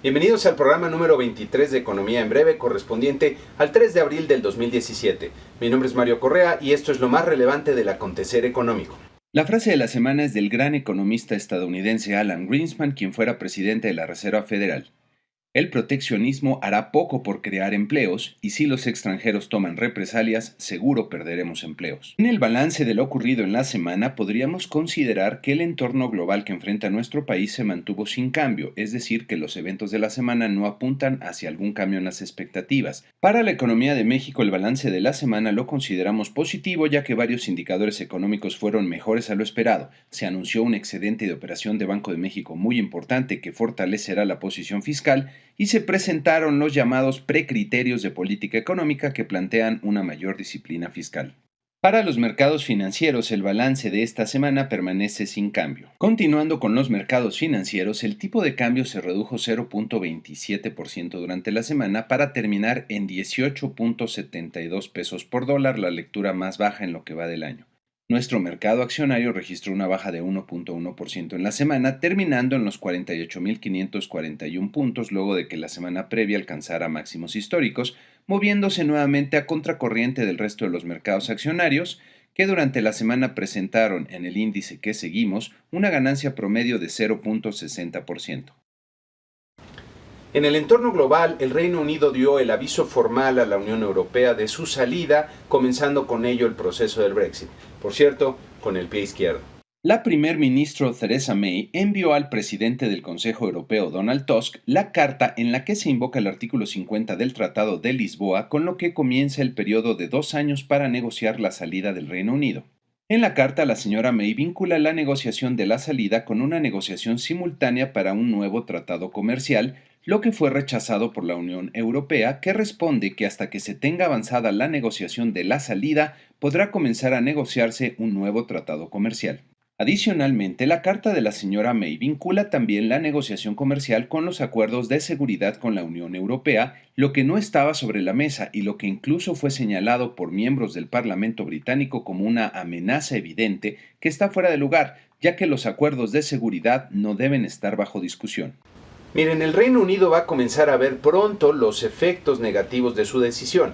Bienvenidos al programa número 23 de Economía en Breve, correspondiente al 3 de abril del 2017. Mi nombre es Mario Correa y esto es lo más relevante del acontecer económico. La frase de la semana es del gran economista estadounidense Alan Greenspan, quien fuera presidente de la Reserva Federal. El proteccionismo hará poco por crear empleos y si los extranjeros toman represalias, seguro perderemos empleos. En el balance de lo ocurrido en la semana, podríamos considerar que el entorno global que enfrenta nuestro país se mantuvo sin cambio, es decir, que los eventos de la semana no apuntan hacia algún cambio en las expectativas. Para la economía de México, el balance de la semana lo consideramos positivo, ya que varios indicadores económicos fueron mejores a lo esperado. Se anunció un excedente de operación de Banco de México muy importante que fortalecerá la posición fiscal, y se presentaron los llamados precriterios de política económica que plantean una mayor disciplina fiscal. Para los mercados financieros, el balance de esta semana permanece sin cambio. Continuando con los mercados financieros, el tipo de cambio se redujo 0.27% durante la semana para terminar en 18.72 pesos por dólar, la lectura más baja en lo que va del año. Nuestro mercado accionario registró una baja de 1.1% en la semana, terminando en los 48.541 puntos luego de que la semana previa alcanzara máximos históricos, moviéndose nuevamente a contracorriente del resto de los mercados accionarios, que durante la semana presentaron en el índice que seguimos una ganancia promedio de 0.60%. En el entorno global, el Reino Unido dio el aviso formal a la Unión Europea de su salida, comenzando con ello el proceso del Brexit. Por cierto, con el pie izquierdo. La primer ministro Theresa May envió al presidente del Consejo Europeo Donald Tusk la carta en la que se invoca el artículo 50 del Tratado de Lisboa, con lo que comienza el periodo de 2 años para negociar la salida del Reino Unido. En la carta, la señora May vincula la negociación de la salida con una negociación simultánea para un nuevo tratado comercial, lo que fue rechazado por la Unión Europea, que responde que hasta que se tenga avanzada la negociación de la salida, podrá comenzar a negociarse un nuevo tratado comercial. Adicionalmente, la carta de la señora May vincula también la negociación comercial con los acuerdos de seguridad con la Unión Europea, lo que no estaba sobre la mesa y lo que incluso fue señalado por miembros del Parlamento británico como una amenaza evidente que está fuera de lugar, ya que los acuerdos de seguridad no deben estar bajo discusión. Miren, el Reino Unido va a comenzar a ver pronto los efectos negativos de su decisión.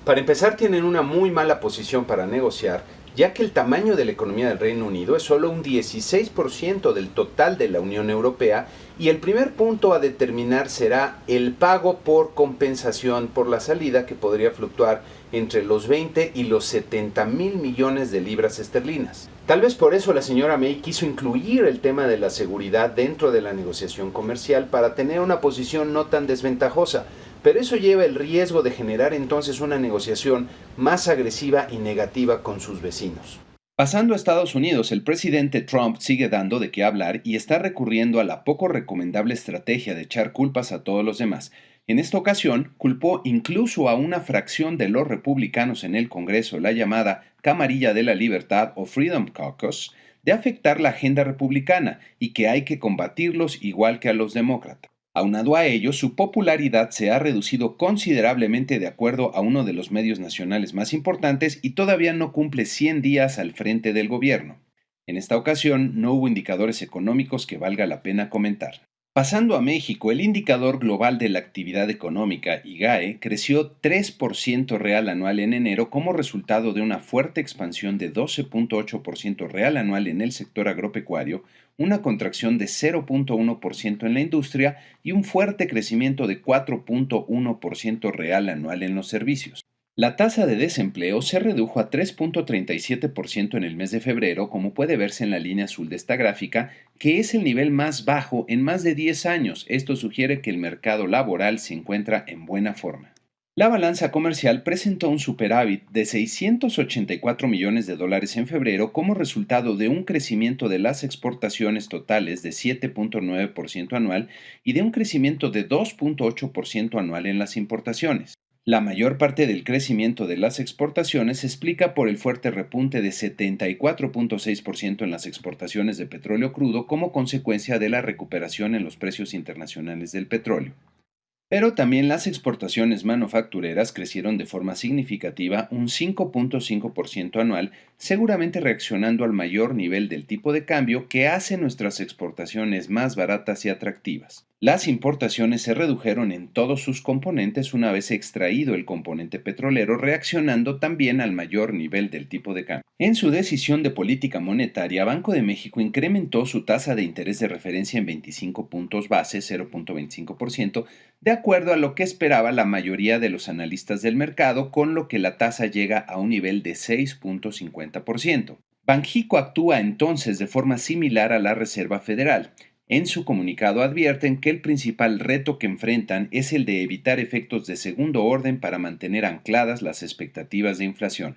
Para empezar, tienen una muy mala posición para negociar, ya que el tamaño de la economía del Reino Unido es solo un 16% del total de la Unión Europea y el primer punto a determinar será el pago por compensación por la salida, que podría fluctuar entre los 20 y los 70 mil millones de libras esterlinas. Tal vez por eso la señora May quiso incluir el tema de la seguridad dentro de la negociación comercial para tener una posición no tan desventajosa, pero eso lleva el riesgo de generar entonces una negociación más agresiva y negativa con sus vecinos. Pasando a Estados Unidos, el presidente Trump sigue dando de qué hablar y está recurriendo a la poco recomendable estrategia de echar culpas a todos los demás. En esta ocasión, culpó incluso a una fracción de los republicanos en el Congreso, la llamada Camarilla de la Libertad o Freedom Caucus, de afectar la agenda republicana y que hay que combatirlos igual que a los demócratas. Aunado a ello, su popularidad se ha reducido considerablemente de acuerdo a uno de los medios nacionales más importantes y todavía no cumple 100 días al frente del gobierno. En esta ocasión no hubo indicadores económicos que valga la pena comentar. Pasando a México, el indicador global de la actividad económica, IGAE, creció 3% real anual en enero como resultado de una fuerte expansión de 12.8% real anual en el sector agropecuario, una contracción de 0.1% en la industria y un fuerte crecimiento de 4.1% real anual en los servicios. La tasa de desempleo se redujo a 3.37% en el mes de febrero, como puede verse en la línea azul de esta gráfica, que es el nivel más bajo en más de 10 años. Esto sugiere que el mercado laboral se encuentra en buena forma. La balanza comercial presentó un superávit de $684 millones en febrero como resultado de un crecimiento de las exportaciones totales de 7.9% anual y de un crecimiento de 2.8% anual en las importaciones. La mayor parte del crecimiento de las exportaciones se explica por el fuerte repunte de 74.6% en las exportaciones de petróleo crudo como consecuencia de la recuperación en los precios internacionales del petróleo. Pero también las exportaciones manufactureras crecieron de forma significativa un 5.5% anual, seguramente reaccionando al mayor nivel del tipo de cambio que hace nuestras exportaciones más baratas y atractivas. Las importaciones se redujeron en todos sus componentes una vez extraído el componente petrolero, reaccionando también al mayor nivel del tipo de cambio. En su decisión de política monetaria, Banco de México incrementó su tasa de interés de referencia en 25 puntos base, 0.25%, de acuerdo a lo que esperaba la mayoría de los analistas del mercado, con lo que la tasa llega a un nivel de 6.50%. Banxico actúa entonces de forma similar a la Reserva Federal. En su comunicado advierten que el principal reto que enfrentan es el de evitar efectos de segundo orden para mantener ancladas las expectativas de inflación.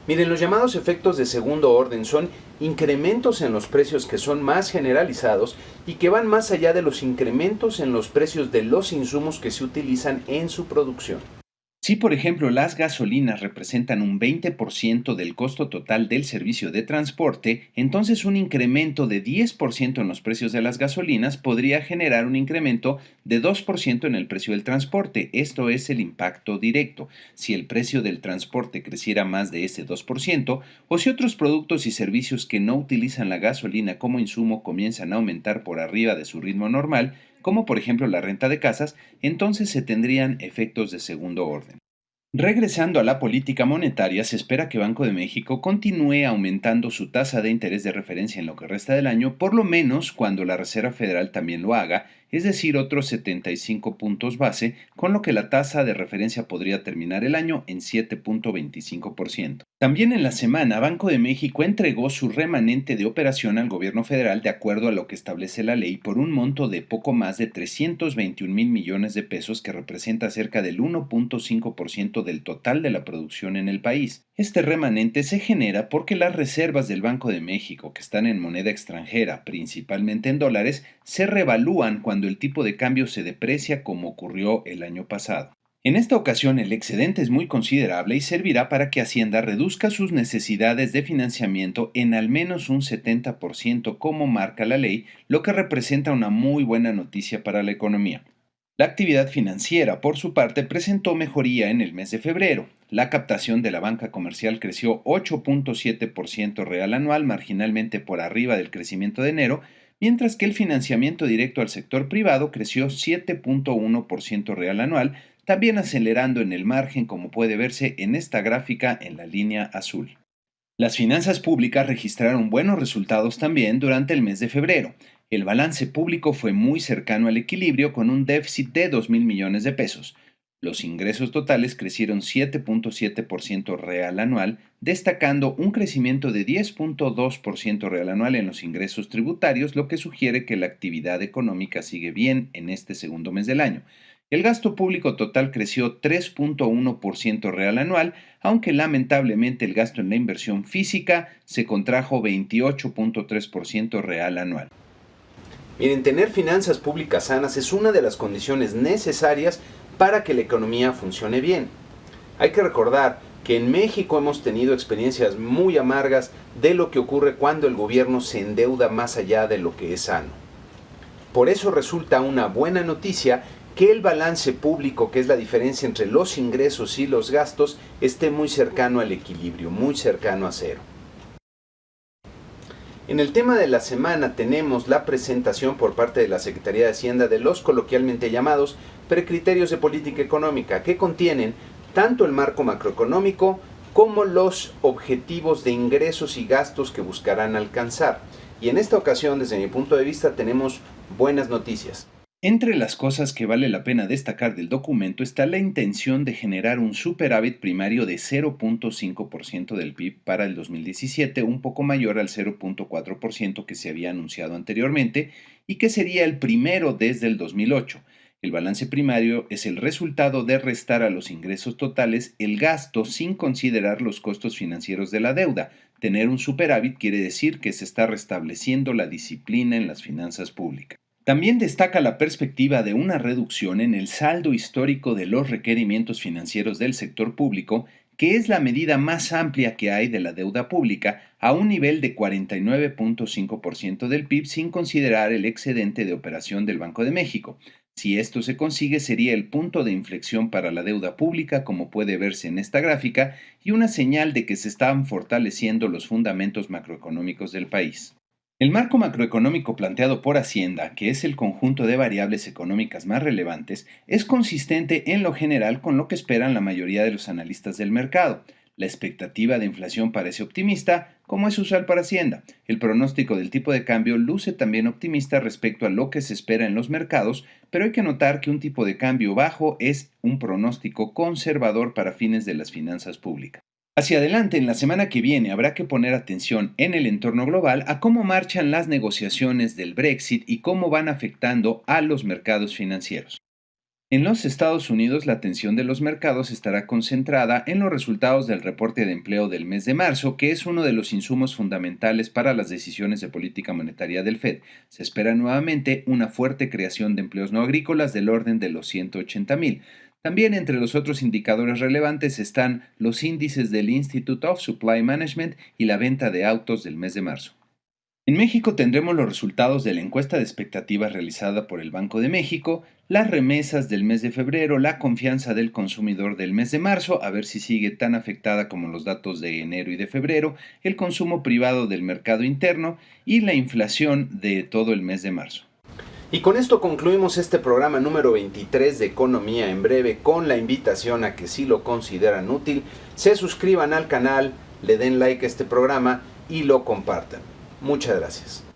Miren, los llamados efectos de segundo orden son incrementos en los precios que son más generalizados y que van más allá de los incrementos en los precios de los insumos que se utilizan en su producción. Si, por ejemplo, las gasolinas representan un 20% del costo total del servicio de transporte, entonces un incremento de 10% en los precios de las gasolinas podría generar un incremento de 2% en el precio del transporte. Esto es el impacto directo. Si el precio del transporte creciera más de ese 2%, o si otros productos y servicios que no utilizan la gasolina como insumo comienzan a aumentar por arriba de su ritmo normal, como por ejemplo la renta de casas, entonces se tendrían efectos de segundo orden. Regresando a la política monetaria, se espera que Banco de México continúe aumentando su tasa de interés de referencia en lo que resta del año, por lo menos cuando la Reserva Federal también lo haga, es decir, otros 75 puntos base, con lo que la tasa de referencia podría terminar el año en 7.25%. También en la semana, Banco de México entregó su remanente de operación al gobierno federal de acuerdo a lo que establece la ley por un monto de poco más de 321 mil millones de pesos, que representa cerca del 1.5% del total de la producción en el país. Este remanente se genera porque las reservas del Banco de México, que están en moneda extranjera, principalmente en dólares, se revalúan cuando el tipo de cambio se deprecia, como ocurrió el año pasado. En esta ocasión el excedente es muy considerable y servirá para que Hacienda reduzca sus necesidades de financiamiento en al menos un 70% como marca la ley, lo que representa una muy buena noticia para la economía. La actividad financiera, por su parte, presentó mejoría en el mes de febrero. La captación de la banca comercial creció 8.7% real anual, marginalmente por arriba del crecimiento de enero, mientras que el financiamiento directo al sector privado creció 7.1% real anual, también acelerando en el margen, como puede verse en esta gráfica en la línea azul. Las finanzas públicas registraron buenos resultados también durante el mes de febrero. El balance público fue muy cercano al equilibrio, con un déficit de 2.000 millones de pesos. Los ingresos totales crecieron 7.7% real anual, destacando un crecimiento de 10.2% real anual en los ingresos tributarios, lo que sugiere que la actividad económica sigue bien en este segundo mes del año. El gasto público total creció 3.1% real anual, aunque lamentablemente el gasto en la inversión física se contrajo 28.3% real anual. Miren, tener finanzas públicas sanas es una de las condiciones necesarias para que la economía funcione bien. Hay que recordar que en México hemos tenido experiencias muy amargas de lo que ocurre cuando el gobierno se endeuda más allá de lo que es sano. Por eso resulta una buena noticia que el balance público, que es la diferencia entre los ingresos y los gastos, esté muy cercano al equilibrio, muy cercano a cero. En el tema de la semana tenemos la presentación por parte de la Secretaría de Hacienda de los coloquialmente llamados precriterios de política económica, que contienen tanto el marco macroeconómico como los objetivos de ingresos y gastos que buscarán alcanzar. Y en esta ocasión, desde mi punto de vista, tenemos buenas noticias. Entre las cosas que vale la pena destacar del documento está la intención de generar un superávit primario de 0.5% del PIB para el 2017, un poco mayor al 0.4% que se había anunciado anteriormente y que sería el primero desde el 2008. El balance primario es el resultado de restar a los ingresos totales el gasto sin considerar los costos financieros de la deuda. Tener un superávit quiere decir que se está restableciendo la disciplina en las finanzas públicas. También destaca la perspectiva de una reducción en el saldo histórico de los requerimientos financieros del sector público, que es la medida más amplia que hay de la deuda pública, a un nivel de 49.5% del PIB, sin considerar el excedente de operación del Banco de México. Si esto se consigue, sería el punto de inflexión para la deuda pública, como puede verse en esta gráfica, y una señal de que se están fortaleciendo los fundamentos macroeconómicos del país. El marco macroeconómico planteado por Hacienda, que es el conjunto de variables económicas más relevantes, es consistente en lo general con lo que esperan la mayoría de los analistas del mercado. La expectativa de inflación parece optimista, como es usual para Hacienda. El pronóstico del tipo de cambio luce también optimista respecto a lo que se espera en los mercados, pero hay que notar que un tipo de cambio bajo es un pronóstico conservador para fines de las finanzas públicas. Hacia adelante, en la semana que viene, habrá que poner atención en el entorno global a cómo marchan las negociaciones del Brexit y cómo van afectando a los mercados financieros. En los Estados Unidos, la atención de los mercados estará concentrada en los resultados del reporte de empleo del mes de marzo, que es uno de los insumos fundamentales para las decisiones de política monetaria del Fed. Se espera nuevamente una fuerte creación de empleos no agrícolas del orden de los 180,000. También entre los otros indicadores relevantes están los índices del Institute of Supply Management y la venta de autos del mes de marzo. En México tendremos los resultados de la encuesta de expectativas realizada por el Banco de México, las remesas del mes de febrero, la confianza del consumidor del mes de marzo, a ver si sigue tan afectada como los datos de enero y de febrero, el consumo privado del mercado interno y la inflación de todo el mes de marzo. Y con esto concluimos este programa número 23 de Economía en Breve, con la invitación a que, si lo consideran útil, se suscriban al canal, le den like a este programa y lo compartan. Muchas gracias.